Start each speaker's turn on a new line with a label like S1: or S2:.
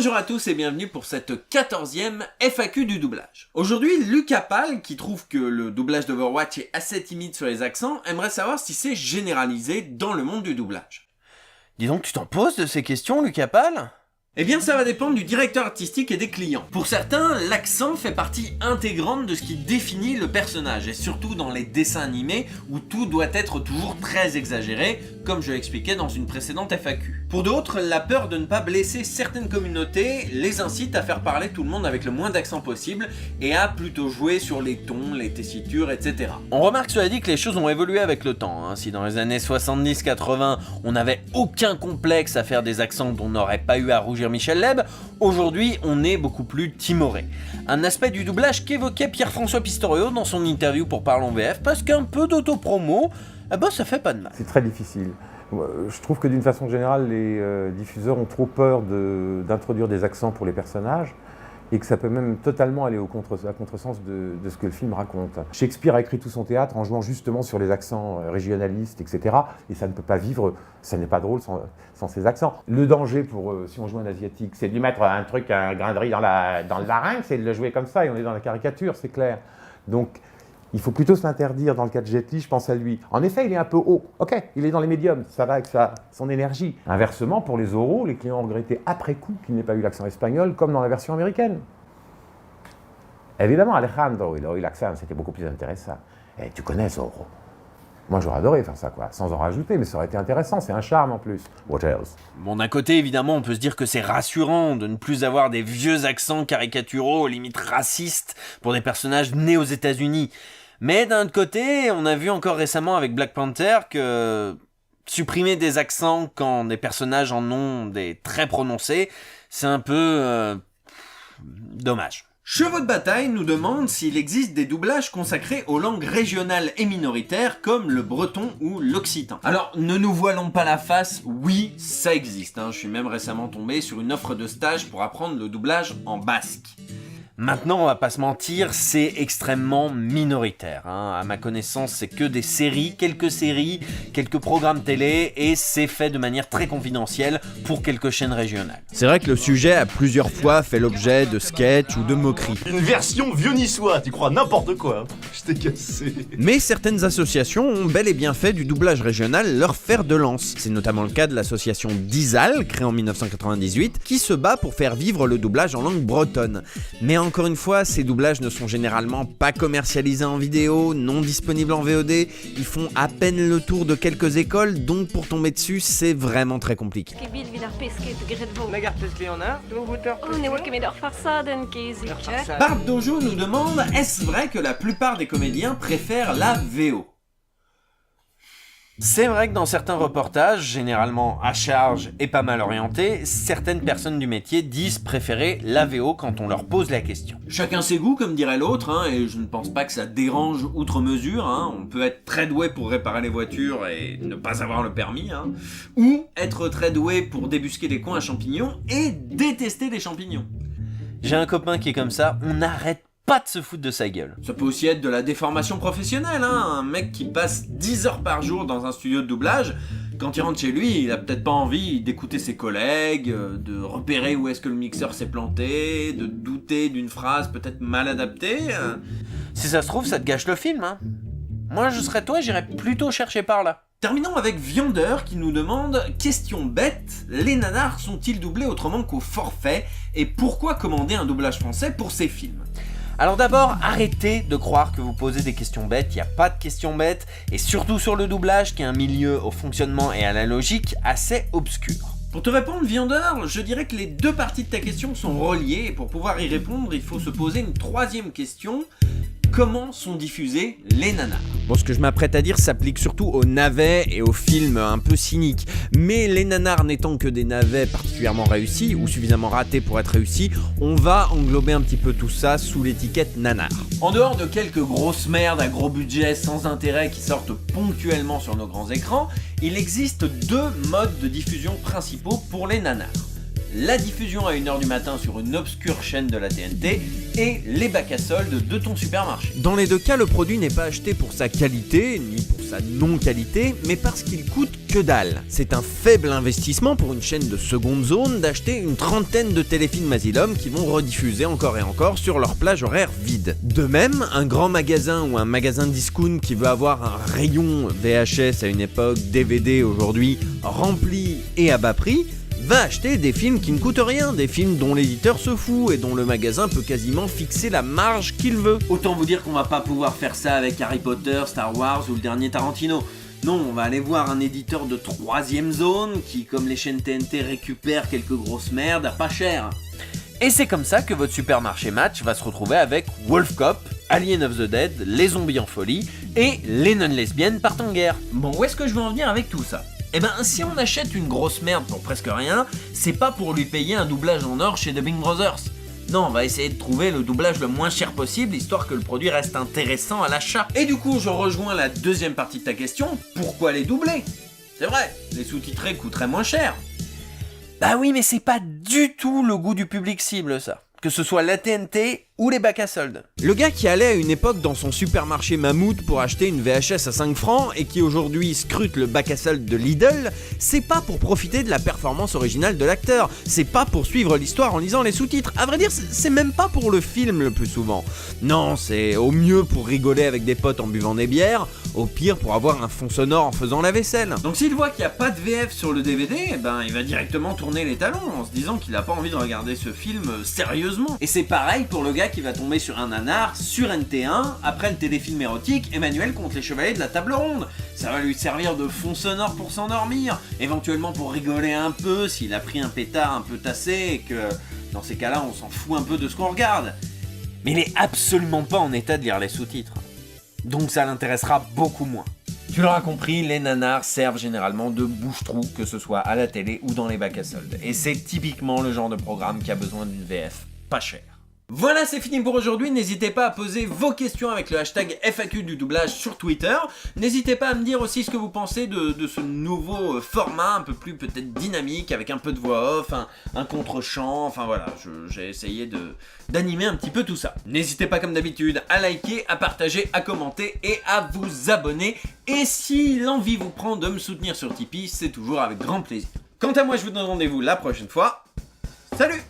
S1: Bonjour à tous et bienvenue pour cette 14e FAQ du doublage. Aujourd'hui, Lucas Pal, qui trouve que le doublage d'Overwatch est assez timide sur les accents, aimerait savoir si c'est généralisé dans le monde du doublage.
S2: Dis donc, tu t'en poses de ces questions, Lucas Pal ?
S1: Eh bien, ça va dépendre du directeur artistique et des clients. Pour certains, l'accent fait partie intégrante de ce qui définit le personnage, et surtout dans les dessins animés où tout doit être toujours très exagéré, comme je l'expliquais dans une précédente FAQ. Pour d'autres, la peur de ne pas blesser certaines communautés les incite à faire parler tout le monde avec le moins d'accent possible et à plutôt jouer sur les tons, les tessitures, etc.
S2: On remarque cela dit que les choses ont évolué avec le temps. Si dans les années 70-80, on n'avait aucun complexe à faire des accents dont on n'aurait pas eu à rougir Michel Leb, aujourd'hui on est beaucoup plus timoré. Un aspect du doublage qu'évoquait Pierre-François Pistorio dans son interview pour Parlons VF, parce qu'un peu d'autopromo, ça fait pas de mal.
S3: C'est très difficile. Je trouve que d'une façon générale, les diffuseurs ont trop peur d'introduire des accents pour les personnages et que ça peut même totalement aller à contresens de ce que le film raconte. Shakespeare a écrit tout son théâtre en jouant justement sur les accents régionalistes, etc. Et ça ne peut pas vivre, ça n'est pas drôle sans ces accents. Le danger si on joue un asiatique, c'est de lui mettre un grain de riz dans le larynx et de le jouer comme ça, et on est dans la caricature, c'est clair. Donc, il faut plutôt se l'interdire. Dans le cas de Jet Li, je pense à lui. En effet, il est un peu haut. Ok, il est dans les médiums, ça va avec son énergie. Inversement, pour les oraux, les clients ont regretté après coup qu'il n'ait pas eu l'accent espagnol, comme dans la version américaine. Évidemment, Alejandro, il a eu l'accent, c'était beaucoup plus intéressant. Et tu connais Zorro. Moi, j'aurais adoré faire ça, sans en rajouter, mais ça aurait été intéressant, c'est un charme en plus. What else?
S2: Bon, d'un côté, évidemment, on peut se dire que c'est rassurant de ne plus avoir des vieux accents caricaturaux, limite racistes, pour des personnages nés aux États-Unis. Mais d'un autre côté, on a vu encore récemment avec Black Panther que supprimer des accents quand des personnages en ont des très prononcés, c'est un peu dommage.
S1: Chevaux de bataille nous demande s'il existe des doublages consacrés aux langues régionales et minoritaires comme le breton ou l'occitan. Alors, ne nous voilons pas la face, oui, ça existe. Je suis même récemment tombé sur une offre de stage pour apprendre le doublage en basque.
S2: Maintenant, on va pas se mentir, c'est extrêmement minoritaire. À ma connaissance, c'est que des séries, quelques programmes télé, et c'est fait de manière très confidentielle pour quelques chaînes régionales.
S4: C'est vrai que le sujet a plusieurs fois fait l'objet de sketchs ou de moqueries.
S5: Une version vieux niçois, tu crois n'importe quoi, je t'ai cassé.
S4: Mais certaines associations ont bel et bien fait du doublage régional leur fer de lance. C'est notamment le cas de l'association Dizal, créée en 1998, qui se bat pour faire vivre le doublage en langue bretonne. Mais encore une fois, ces doublages ne sont généralement pas commercialisés en vidéo, non disponibles en VOD, ils font à peine le tour de quelques écoles, donc pour tomber dessus, c'est vraiment très compliqué.
S1: Barb Dojo nous demande, est-ce vrai que la plupart des comédiens préfèrent la VO ?
S2: C'est vrai que dans certains reportages, généralement à charge et pas mal orientés, certaines personnes du métier disent préférer la VO quand on leur pose la question.
S1: Chacun ses goûts, comme dirait l'autre, et je ne pense pas que ça dérange outre mesure. On peut être très doué pour réparer les voitures et ne pas avoir le permis, ou être très doué pour débusquer les coins à champignons et détester les champignons.
S2: J'ai un copain qui est comme ça, on n'arrête pas de se foutre de sa gueule.
S1: Ça peut aussi être de la déformation professionnelle, un mec qui passe 10 heures par jour dans un studio de doublage, quand il rentre chez lui, il a peut-être pas envie d'écouter ses collègues, de repérer où est-ce que le mixeur s'est planté, de douter d'une phrase peut-être mal adaptée.
S2: Si ça se trouve, ça te gâche le film, Moi, je serais toi, j'irais plutôt chercher par là.
S1: Terminons avec Viandeur qui nous demande « Question bête, les nanars sont-ils doublés autrement qu'au forfait et pourquoi commander un doublage français pour ces films ?»
S2: Alors d'abord, arrêtez de croire que vous posez des questions bêtes, il n'y a pas de questions bêtes, et surtout sur le doublage qui est un milieu au fonctionnement et à la logique assez obscur.
S1: Pour te répondre, Viandeur, je dirais que les deux parties de ta question sont reliées, et pour pouvoir y répondre, il faut se poser une troisième question. Comment sont diffusés les nanars ?
S4: Bon, ce que je m'apprête à dire s'applique surtout aux navets et aux films un peu cyniques. Mais les nanars n'étant que des navets particulièrement réussis, ou suffisamment ratés pour être réussis, on va englober un petit peu tout ça sous l'étiquette nanar.
S1: En dehors de quelques grosses merdes à gros budget sans intérêt qui sortent ponctuellement sur nos grands écrans, il existe deux modes de diffusion principaux pour les nanars. La diffusion à 1h du matin sur une obscure chaîne de la TNT et les bacs à soldes de ton supermarché.
S4: Dans les deux cas, le produit n'est pas acheté pour sa qualité, ni pour sa sa non-qualité, mais parce qu'il coûte que dalle. C'est un faible investissement pour une chaîne de seconde zone d'acheter une trentaine de téléfilms Asylum qui vont rediffuser encore et encore sur leur plage horaire vide. De même, un grand magasin ou un magasin discount qui veut avoir un rayon VHS à une époque, DVD aujourd'hui, rempli et à bas prix, va acheter des films qui ne coûtent rien, des films dont l'éditeur se fout et dont le magasin peut quasiment fixer la marge qu'il veut.
S1: Autant vous dire qu'on va pas pouvoir faire ça avec Harry Potter, Star Wars ou le dernier Tarantino. Non, on va aller voir un éditeur de 3ème zone qui, comme les chaînes TNT, récupère quelques grosses merdes à pas cher.
S2: Et c'est comme ça que votre supermarché Match va se retrouver avec Wolf Cop, Alien of the Dead, Les Zombies en folie et Les non-lesbiennes partent en guerre.
S1: Bon, où est-ce que je veux en venir avec tout ça ? Eh ben, si on achète une grosse merde pour presque rien, c'est pas pour lui payer un doublage en or chez Dubbing Brothers. Non, on va essayer de trouver le doublage le moins cher possible, histoire que le produit reste intéressant à l'achat. Et du coup, je rejoins la deuxième partie de ta question, pourquoi les doubler ? C'est vrai, les sous-titrés coûteraient moins cher.
S2: Bah oui, mais c'est pas du tout le goût du public cible, ça. Que ce soit la TNT ou les bacs à soldes.
S4: Le gars qui allait à une époque dans son supermarché Mammouth pour acheter une VHS à 5 francs et qui aujourd'hui scrute le bac à soldes de Lidl, c'est pas pour profiter de la performance originale de l'acteur, c'est pas pour suivre l'histoire en lisant les sous-titres, à vrai dire c'est même pas pour le film le plus souvent. Non, c'est au mieux pour rigoler avec des potes en buvant des bières, au pire pour avoir un fond sonore en faisant la vaisselle.
S1: Donc s'il voit qu'il n'y a pas de VF sur le DVD, eh ben, il va directement tourner les talons en se disant qu'il a pas envie de regarder ce film sérieusement. Et c'est pareil pour le gars qui va tomber sur un nanar sur NT1 après le téléfilm érotique Emmanuel contre les chevaliers de la table ronde. Ça va lui servir de fond sonore pour s'endormir, éventuellement pour rigoler un peu s'il a pris un pétard un peu tassé et que dans ces cas-là on s'en fout un peu de ce qu'on regarde.
S2: Mais il est absolument pas en état de lire les sous-titres. Donc ça l'intéressera beaucoup moins.
S1: Tu l'auras compris, les nanars servent généralement de bouche-trou, que ce soit à la télé ou dans les bacs à soldes. Et c'est typiquement le genre de programme qui a besoin d'une VF pas chère. Voilà, c'est fini pour aujourd'hui. N'hésitez pas à poser vos questions avec le hashtag FAQ du doublage sur Twitter. N'hésitez pas à me dire aussi ce que vous pensez de ce nouveau format, un peu plus peut-être dynamique, avec un peu de voix off, un contre-champ, enfin voilà, j'ai essayé d'animer un petit peu tout ça. N'hésitez pas comme d'habitude à liker, à partager, à commenter et à vous abonner. Et si l'envie vous prend de me soutenir sur Tipeee, c'est toujours avec grand plaisir. Quant à moi, je vous donne rendez-vous la prochaine fois. Salut!